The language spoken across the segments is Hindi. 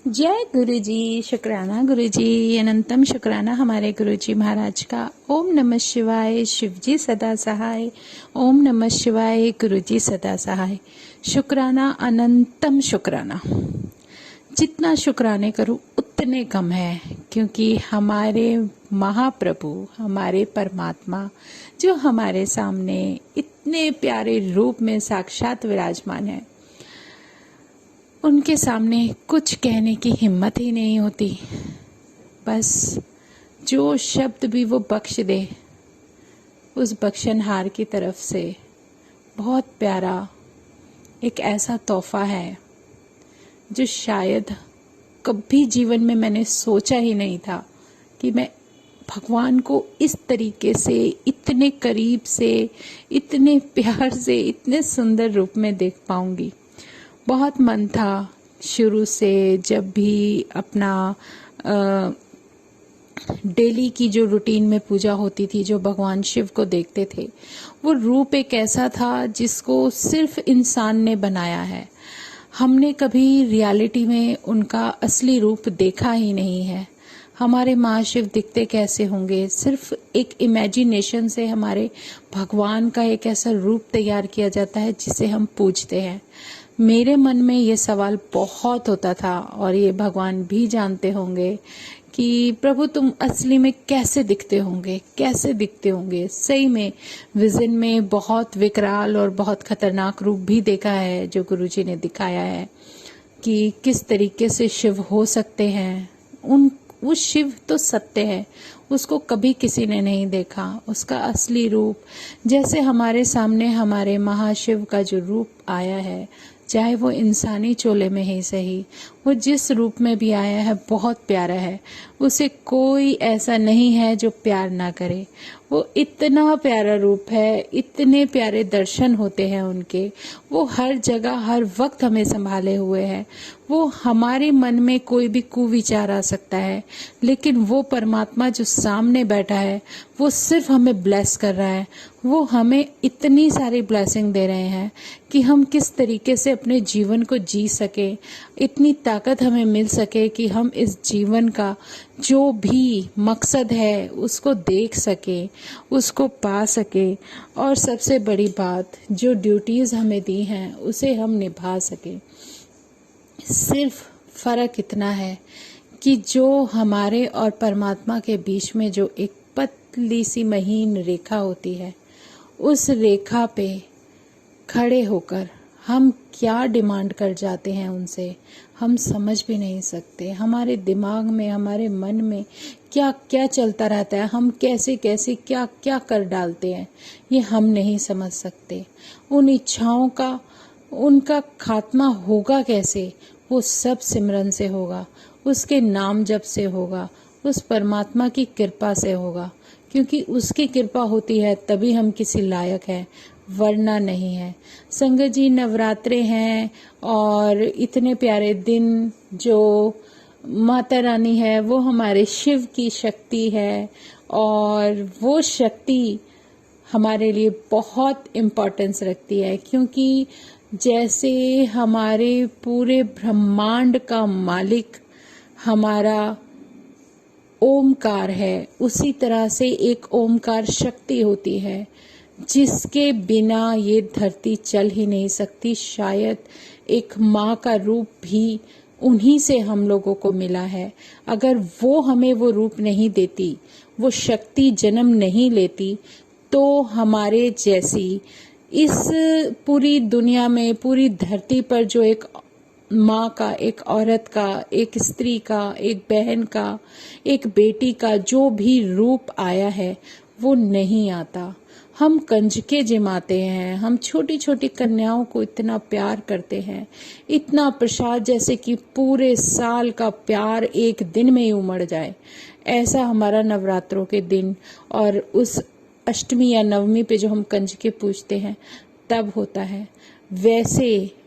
जय गुरु जी। शुक्राना गुरु जी, अनंतम शुक्राना हमारे गुरु जी महाराज का। ओम नमः शिवाय। शिव जी सदा सहाय। ओम नमः शिवाय। गुरु जी सदा सहाय। शुक्राना, अनंतम शुक्राना। जितना शुक्राने करूं उतने कम है, क्योंकि हमारे महाप्रभु, हमारे परमात्मा जो हमारे सामने इतने प्यारे रूप में साक्षात विराजमान है, उनके सामने कुछ कहने की हिम्मत ही नहीं होती। बस जो शब्द भी वो बख्श दे, उस बख्शनहार की तरफ से बहुत प्यारा एक ऐसा तोहफा है जो शायद कभी जीवन में मैंने सोचा ही नहीं था कि मैं भगवान को इस तरीके से, इतने करीब से, इतने प्यार से, इतने सुंदर रूप में देख पाऊंगी। बहुत मन था शुरू से, जब भी अपना डेली की जो रूटीन में पूजा होती थी, जो भगवान शिव को देखते थे, वो रूप एक ऐसा था जिसको सिर्फ इंसान ने बनाया है। हमने कभी रियलिटी में उनका असली रूप देखा ही नहीं है। हमारे महाशिव दिखते कैसे होंगे, सिर्फ एक इमेजिनेशन से हमारे भगवान का एक ऐसा रूप तैयार किया जाता है जिसे हम पूजते हैं। मेरे मन में ये सवाल बहुत होता था, और ये भगवान भी जानते होंगे कि प्रभु तुम असली में कैसे दिखते होंगे, कैसे दिखते होंगे। सही में विजन में बहुत विकराल और बहुत खतरनाक रूप भी देखा है, जो गुरुजी ने दिखाया है कि किस तरीके से शिव हो सकते हैं। वो शिव तो सत्य है, उसको कभी किसी ने नहीं देखा, उसका असली रूप। जैसे हमारे सामने हमारे महाशिव का जो रूप आया है, चाहे वो इंसानी चोले में ही सही, वो जिस रूप में भी आया है बहुत प्यारा है। उसे कोई ऐसा नहीं है जो प्यार ना करे। वो इतना प्यारा रूप है, इतने प्यारे दर्शन होते हैं उनके। वो हर जगह हर वक्त हमें संभाले हुए हैं। वो हमारे मन में कोई भी कुविचार आ सकता है, लेकिन वो परमात्मा जो सामने बैठा है वो सिर्फ हमें ब्लेस कर रहा है। वो हमें इतनी सारी ब्लेसिंग दे रहे हैं कि हम किस तरीके से अपने जीवन को जी सके, इतनी ताकत हमें मिल सके कि हम इस जीवन का जो भी मकसद है उसको देख सके, उसको पा सके, और सबसे बड़ी बात, जो ड्यूटीज हमें दी हैं उसे हम निभा सके। सिर्फ फर्क इतना है कि जो हमारे और परमात्मा के बीच में जो एक पतली सी महीन रेखा होती है, उस रेखा पे खड़े होकर हम क्या डिमांड कर जाते हैं उनसे, हम समझ भी नहीं सकते। हमारे दिमाग में, हमारे मन में क्या क्या चलता रहता है, हम कैसे कैसे क्या क्या कर डालते हैं, ये हम नहीं समझ सकते। उन इच्छाओं का, उनका खात्मा होगा कैसे? वो सब सिमरन से होगा, उसके नाम जप से होगा, उस परमात्मा की कृपा से होगा। क्योंकि उसकी कृपा होती है तभी हम किसी लायक हैं, वरना नहीं है। संगत जी, नवरात्रे हैं और इतने प्यारे दिन, जो माता रानी है वो हमारे शिव की शक्ति है, और वो शक्ति हमारे लिए बहुत इम्पोर्टेंस रखती है। क्योंकि जैसे हमारे पूरे ब्रह्मांड का मालिक हमारा ओमकार है, उसी तरह से एक ओमकार शक्ति होती है जिसके बिना ये धरती चल ही नहीं सकती। शायद एक माँ का रूप भी उन्हीं से हम लोगों को मिला है। अगर वो हमें वो रूप नहीं देती, वो शक्ति जन्म नहीं लेती, तो हमारे जैसी इस पूरी दुनिया में, पूरी धरती पर जो एक माँ का, एक औरत का, एक स्त्री का, एक बहन का, एक बेटी का जो भी रूप आया है, वो नहीं आता। हम कंजके जिमाते हैं, हम छोटी छोटी कन्याओं को इतना प्यार करते हैं, इतना प्रसाद, जैसे कि पूरे साल का प्यार एक दिन में ही उमड़ जाए। ऐसा हमारा नवरात्रों के दिन और उस अष्टमी या नवमी पे जो हम कंजके पूजते हैं तब होता है।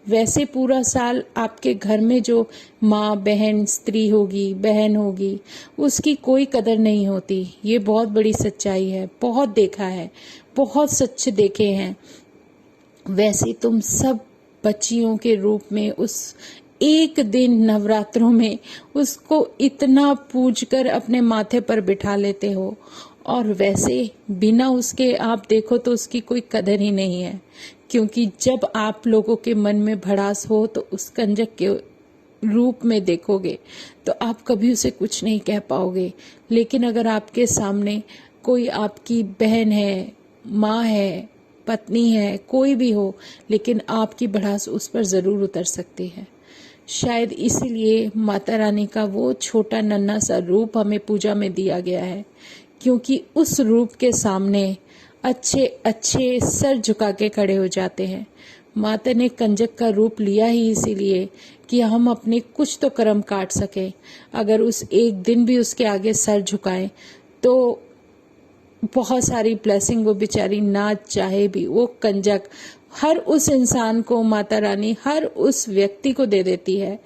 वैसे पूरा साल आपके घर में जो माँ, बहन, स्त्री होगी, बहन होगी, उसकी कोई कदर नहीं होती। ये बहुत बड़ी सच्चाई है, बहुत देखा है, बहुत सच देखे हैं। वैसे तुम सब बच्चियों के रूप में उस एक दिन नवरात्रों में उसको इतना पूजकर अपने माथे पर बिठा लेते हो, और वैसे बिना उसके आप देखो तो उसकी कोई कदर ही नहीं है। क्योंकि जब आप लोगों के मन में भड़ास हो तो उस कंजक के रूप में देखोगे तो आप कभी उसे कुछ नहीं कह पाओगे। लेकिन अगर आपके सामने कोई आपकी बहन है, माँ है, पत्नी है, कोई भी हो, लेकिन आपकी भड़ास उस पर जरूर उतर सकती है। शायद इसीलिए माता रानी का वो छोटा नन्हा सा रूप हमें पूजा में दिया गया है, क्योंकि उस रूप के सामने अच्छे अच्छे सर झुका के खड़े हो जाते हैं। माता ने कंजक का रूप लिया ही इसीलिए कि हम अपने कुछ तो कर्म काट सके। अगर उस एक दिन भी उसके आगे सर झुकाएं तो बहुत सारी ब्लेसिंग वो बेचारी ना चाहे भी वो कंजक हर उस इंसान को माता रानी हर उस व्यक्ति को दे देती है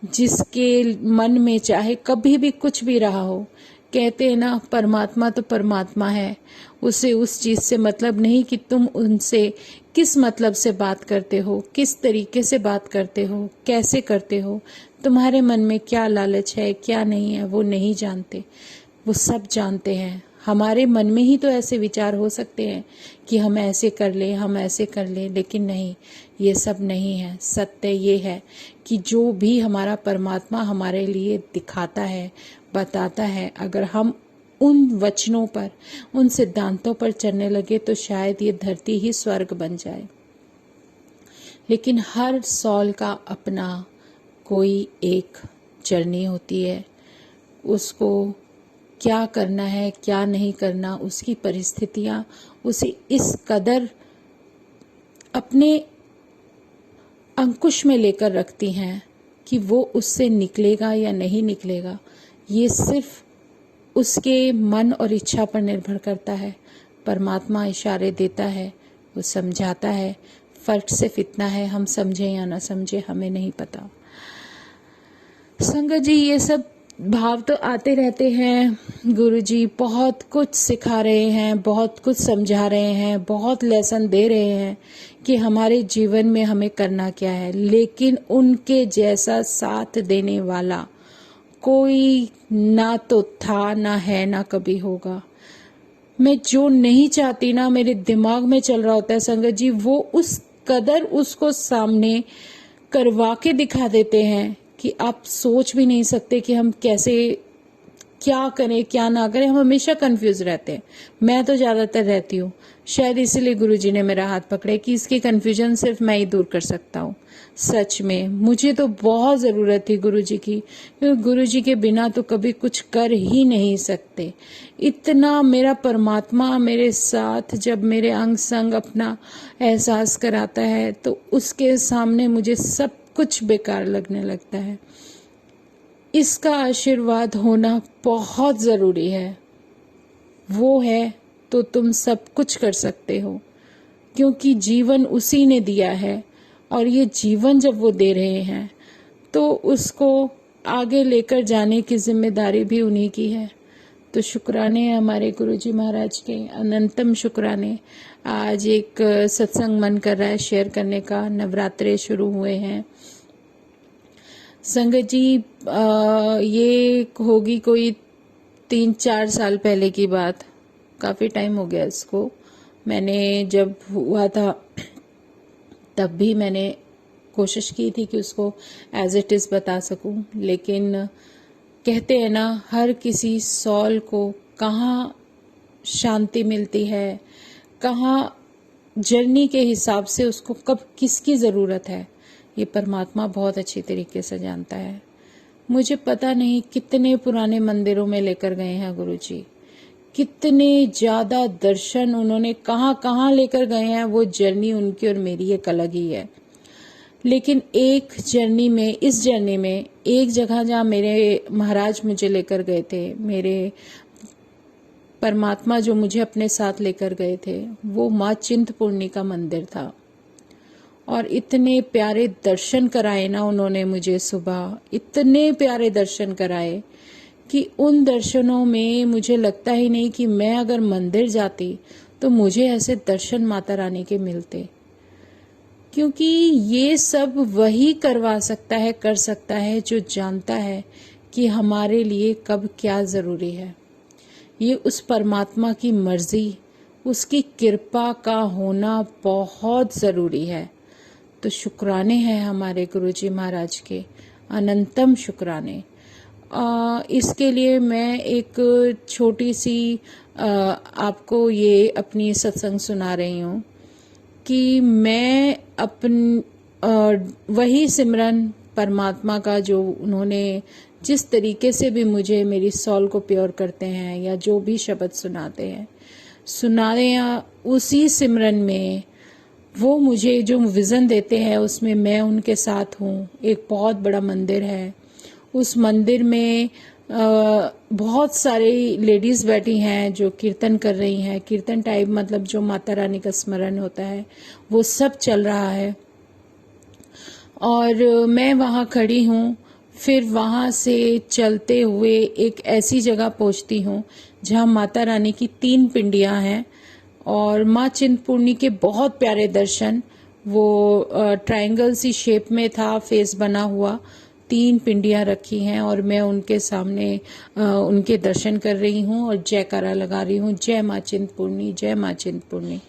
जिसके मन में चाहे कभी भी कुछ भी रहा हो। कहते हैं ना, परमात्मा तो परमात्मा है, उसे उस चीज से मतलब नहीं कि तुम उनसे किस मतलब से बात करते हो, किस तरीके से बात करते हो, कैसे करते हो, तुम्हारे मन में क्या लालच है क्या नहीं है, वो नहीं जानते। वो सब जानते हैं। हमारे मन में ही तो ऐसे विचार हो सकते हैं कि हम ऐसे कर ले, हम ऐसे कर ले, लेकिन नहीं, ये सब नहीं है। सत्य ये है कि जो भी हमारा परमात्मा हमारे लिए दिखाता है, बताता है, अगर हम उन वचनों पर, उन सिद्धांतों पर चलने लगे तो शायद ये धरती ही स्वर्ग बन जाए। लेकिन हर सॉल का अपना कोई एक जर्नी होती है। उसको क्या करना है क्या नहीं करना, उसकी परिस्थितियां उसे इस कदर अपने अंकुश में लेकर रखती हैं कि वो उससे निकलेगा या नहीं निकलेगा, ये सिर्फ उसके मन और इच्छा पर निर्भर करता है। परमात्मा इशारे देता है, वो समझाता है। फर्क सिर्फ इतना है, हम समझे या ना समझे हमें नहीं पता। संगत जी, ये सब भाव तो आते रहते हैं। गुरुजी बहुत कुछ सिखा रहे हैं, बहुत कुछ समझा रहे हैं, बहुत लेसन दे रहे हैं कि हमारे जीवन में हमें करना क्या है। लेकिन उनके जैसा साथ देने वाला कोई ना तो था, ना है, ना कभी होगा। मैं जो नहीं चाहती ना, मेरे दिमाग में चल रहा होता है संगत जी, वो उस कदर उसको सामने करवा के दिखा देते हैं कि आप सोच भी नहीं सकते कि हम कैसे, क्या करें क्या ना करें। हम हमेशा कंफ्यूज रहते हैं। मैं तो ज्यादातर रहती हूँ। शायद इसीलिए गुरुजी ने मेरा हाथ पकड़े कि इसकी कंफ्यूजन सिर्फ मैं ही दूर कर सकता हूँ। सच में मुझे तो बहुत जरूरत थी गुरुजी की, क्योंकि गुरुजी के बिना तो कभी कुछ कर ही नहीं सकते। इतना मेरा परमात्मा मेरे साथ जब मेरे अंग संग अपना एहसास कराता है तो उसके सामने मुझे सब कुछ बेकार लगने लगता है। इसका आशीर्वाद होना बहुत जरूरी है। वो है तो तुम सब कुछ कर सकते हो, क्योंकि जीवन उसी ने दिया है, और ये जीवन जब वो दे रहे हैं तो उसको आगे लेकर जाने की जिम्मेदारी भी उन्हीं की है। तो शुक्राने हमारे गुरुजी महाराज के, अनंतम शुक्राने। आज एक सत्संग मन कर रहा है शेयर करने का। नवरात्रे शुरू हुए हैं संगत जी। ये होगी कोई 3-4 साल पहले की बात, काफी टाइम हो गया इसको। मैंने जब हुआ था तब भी मैंने कोशिश की थी कि उसको एज इट इज बता सकूं, लेकिन कहते हैं ना, हर किसी सॉल को कहाँ शांति मिलती है, कहाँ जर्नी के हिसाब से उसको कब किसकी जरूरत है, ये परमात्मा बहुत अच्छी तरीके से जानता है। मुझे पता नहीं कितने पुराने मंदिरों में लेकर गए हैं गुरुजी, कितने ज्यादा दर्शन उन्होंने कहाँ कहाँ लेकर गए हैं। वो जर्नी उनकी और मेरी एक अलग ही है। लेकिन एक जर्नी में, इस जर्नी में एक जगह जहाँ मेरे महाराज मुझे लेकर गए थे, मेरे परमात्मा जो मुझे अपने साथ लेकर गए थे, वो माँ चिंतपूर्णी का मंदिर था। और इतने प्यारे दर्शन कराए ना उन्होंने मुझे सुबह, इतने प्यारे दर्शन कराए कि उन दर्शनों में मुझे लगता ही नहीं कि मैं अगर मंदिर जाती तो मुझे ऐसे दर्शन माता रानी के मिलते। क्योंकि ये सब वही करवा सकता है, कर सकता है, जो जानता है कि हमारे लिए कब क्या ज़रूरी है। ये उस परमात्मा की मर्जी, उसकी कृपा का होना बहुत ज़रूरी है। तो शुक्राने हैं हमारे गुरुजी महाराज के, अनंतम शुक्राने। इसके लिए मैं एक छोटी सी आपको ये अपनी सत्संग सुना रही हूँ कि मैं वही सिमरन परमात्मा का जो उन्होंने जिस तरीके से भी मुझे मेरी सॉल को प्योर करते हैं या जो भी शब्द सुनाते हैं, उसी सिमरन में वो मुझे जो विज़न देते हैं उसमें मैं उनके साथ हूँ। एक बहुत बड़ा मंदिर है, उस मंदिर में बहुत सारी लेडीज़ बैठी हैं जो कीर्तन कर रही हैं। कीर्तन टाइप मतलब जो माता रानी का स्मरण होता है वो सब चल रहा है और मैं वहाँ खड़ी हूँ। फिर वहाँ से चलते हुए एक ऐसी जगह पहुँचती हूँ जहाँ माता रानी की 3 पिंडियाँ हैं और माँ चिंतपूर्णी के बहुत प्यारे दर्शन। वो ट्रायंगल सी शेप में था, फेस बना हुआ, 3 पिंडियाँ रखी हैं और मैं उनके सामने उनके दर्शन कर रही हूँ और जयकारा लगा रही हूँ, जय माँ चिंतपूर्णी, जय माँ चिंतपूर्णी।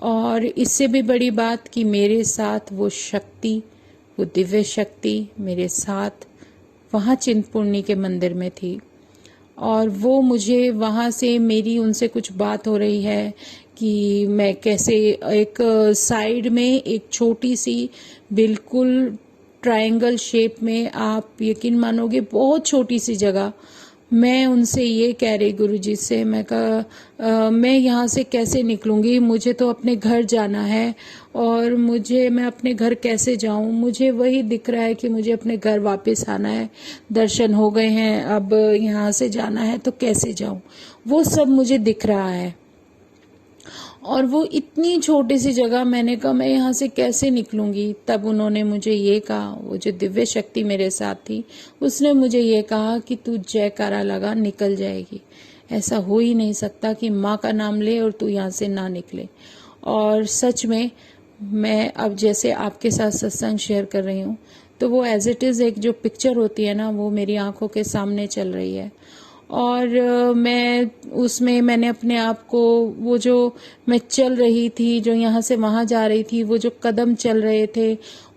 और इससे भी बड़ी बात कि मेरे साथ वो शक्ति, वो दिव्य शक्ति मेरे साथ वहाँ चिंतपूर्णी के मंदिर में थी और वो मुझे वहाँ से मेरी उनसे कुछ बात हो रही है कि मैं कैसे एक साइड में एक छोटी सी बिल्कुल ट्रायंगल शेप में, आप यकीन मानोगे बहुत छोटी सी जगह, मैं उनसे ये कह रही गुरुजी से, मैं मैं यहाँ से कैसे निकलूँगी, मुझे तो अपने घर जाना है और मैं अपने घर कैसे जाऊँ, मुझे वही दिख रहा है कि मुझे अपने घर वापस आना है, दर्शन हो गए हैं, अब यहाँ से जाना है तो कैसे जाऊँ, वो सब मुझे दिख रहा है। और वो इतनी छोटी सी जगह, मैंने कहा मैं यहाँ से कैसे निकलूँगी। तब उन्होंने मुझे ये कहा, वो जो दिव्य शक्ति मेरे साथ थी उसने मुझे ये कहा कि तू जयकारा लगा, निकल जाएगी। ऐसा हो ही नहीं सकता कि माँ का नाम ले और तू यहाँ से ना निकले। और सच में मैं अब जैसे आपके साथ सत्संग शेयर कर रही हूँ तो वो एज इट इज़ एक जो पिक्चर होती है ना, वो मेरी आंखों के सामने चल रही है। और मैंने अपने आप को, वो जो मैं चल रही थी, जो यहाँ से वहाँ जा रही थी, वो जो कदम चल रहे थे,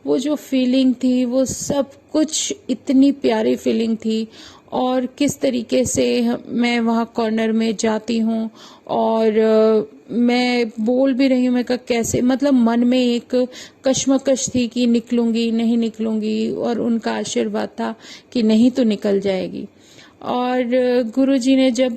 वो जो फीलिंग थी, वो सब कुछ इतनी प्यारी फीलिंग थी। और किस तरीके से मैं वहाँ कॉर्नर में जाती हूँ और मैं बोल भी रही हूँ, मैं कहा कैसे, मतलब मन में एक कश्मकश थी कि निकलूँगी नहीं निकलूँगी, और उनका आशीर्वाद था कि नहीं तो निकल जाएगी। और गुरुजी ने जब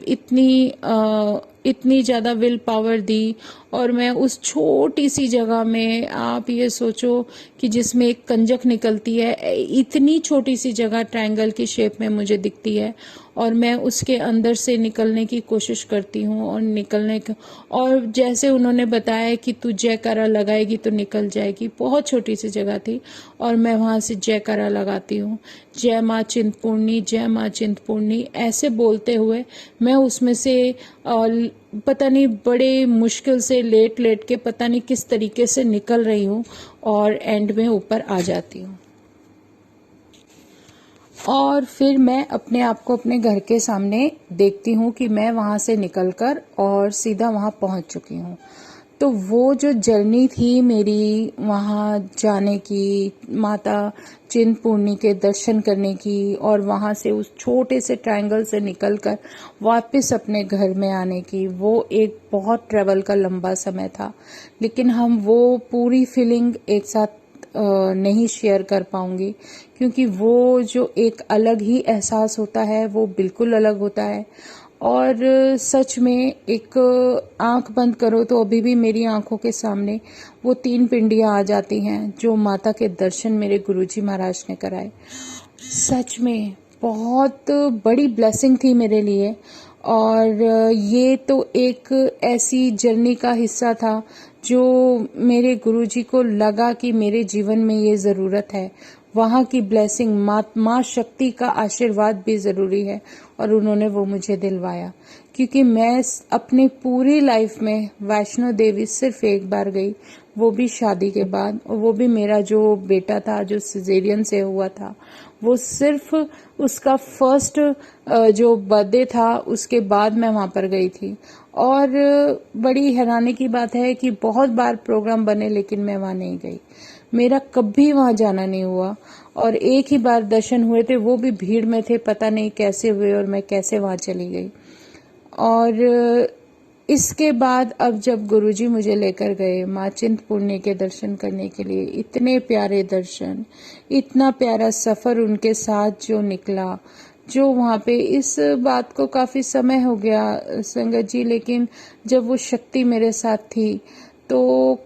इतनी ज़्यादा विल पावर दी और मैं उस छोटी सी जगह में, आप ये सोचो कि जिसमें एक कंजक निकलती है, इतनी छोटी सी जगह ट्रायंगल की शेप में मुझे दिखती है और मैं उसके अंदर से निकलने की कोशिश करती हूँ और जैसे उन्होंने बताया कि तू जयकारा लगाएगी तो निकल जाएगी। बहुत छोटी सी जगह थी और मैं वहाँ से जयकारा लगाती हूँ, जय माँ चिंतपूर्णी, जय माँ चिंतपूर्णी, ऐसे बोलते हुए मैं उसमें से पता नहीं बड़े मुश्किल से लेट के पता नहीं किस तरीके से निकल रही हूँ और एंड में ऊपर आ जाती हूँ। और फिर मैं अपने आप को अपने घर के सामने देखती हूँ कि मैं वहाँ से निकलकर और सीधा वहाँ पहुँच चुकी हूँ। तो वो जो जर्नी थी मेरी वहाँ जाने की, माता चिंतपूर्णी के दर्शन करने की और वहाँ से उस छोटे से ट्रायंगल से निकलकर वापस अपने घर में आने की, वो एक बहुत ट्रैवल का लंबा समय था। लेकिन हम वो पूरी फीलिंग एक साथ नहीं शेयर कर पाऊंगी क्योंकि वो जो एक अलग ही एहसास होता है वो बिल्कुल अलग होता है। और सच में एक आंख बंद करो तो अभी भी मेरी आंखों के सामने वो 3 पिंडियां आ जाती हैं जो माता के दर्शन मेरे गुरुजी महाराज ने कराए। सच में बहुत बड़ी ब्लेसिंग थी मेरे लिए। और ये तो एक ऐसी जर्नी का हिस्सा था जो मेरे गुरुजी को लगा कि मेरे जीवन में ये ज़रूरत है। वहाँ की ब्लेसिंग, माँ शक्ति का आशीर्वाद भी ज़रूरी है और उन्होंने वो मुझे दिलवाया। क्योंकि मैं अपनी पूरी लाइफ में वैष्णो देवी सिर्फ एक बार गई, वो भी शादी के बाद, और वो भी मेरा जो बेटा था जो सिजेरियन से हुआ था, वो सिर्फ उसका फर्स्ट जो बर्थडे था उसके बाद मैं वहां पर गई थी। और बड़ी हैरानी की बात है कि बहुत बार प्रोग्राम बने लेकिन मैं वहां नहीं गई, मेरा कभी वहां जाना नहीं हुआ। और एक ही बार दर्शन हुए थे, वो भी भीड़ में थे, पता नहीं कैसे हुए और मैं कैसे वहां चली गई। और इसके बाद अब जब गुरुजी मुझे लेकर गए माँ चिंतपूर्णी के दर्शन करने के लिए, इतने प्यारे दर्शन, इतना प्यारा सफर उनके साथ जो निकला, जो वहां पे, इस बात को काफी समय हो गया संगत जी, लेकिन जब वो शक्ति मेरे साथ थी तो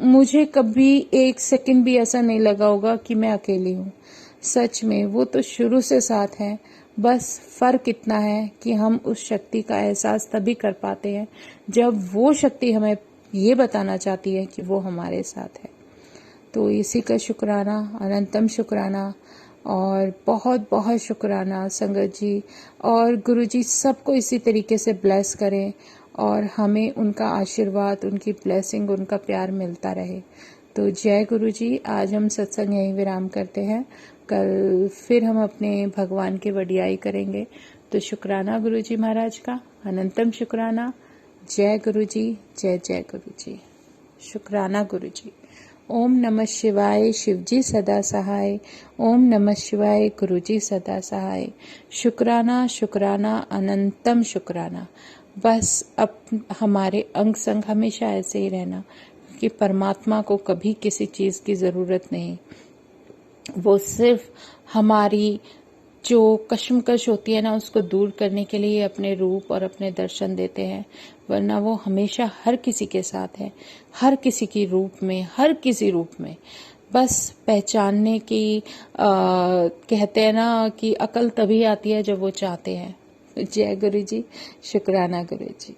मुझे कभी एक सेकंड भी ऐसा नहीं लगा होगा कि मैं अकेली हूँ। सच में वो तो शुरू से साथ है, बस फर्क इतना है कि हम उस शक्ति का एहसास तभी कर पाते हैं जब वो शक्ति हमें ये बताना चाहती है कि वो हमारे साथ है। तो इसी का शुक्राना, अनंतम शुक्राना, और बहुत बहुत शुक्राना संगत जी और गुरु जी, सबको इसी तरीके से ब्लेस करें और हमें उनका आशीर्वाद, उनकी ब्लेसिंग, उनका प्यार मिलता रहे। तो जय गुरु जी। आज हम सत्संग यहीं विराम करते हैं, कल फिर हम अपने भगवान की वडियाई करेंगे। तो शुक्राना गुरु जी महाराज का, अनंतम शुक्राना। जय गुरु जी, जय जय गुरु जी। शुक्राना गुरु जी। ओम नमः शिवाय, शिवजी सदा सहाय। ओम नमः शिवाय, गुरुजी सदा सहाय। शुक्राना शुक्राना, अनंतम शुक्राना। बस अब हमारे अंग संग हमेशा ऐसे ही रहना कि परमात्मा को कभी किसी चीज की जरूरत नहीं, वो सिर्फ हमारी जो कश्मकश होती है ना उसको दूर करने के लिए अपने रूप और अपने दर्शन देते हैं, वरना वो हमेशा हर किसी के साथ है, हर किसी की रूप में, हर किसी रूप में। बस पहचानने की कहते हैं ना कि अकल तभी आती है जब वो चाहते हैं। जय गुरु जी, शुक्राना गुरु जी।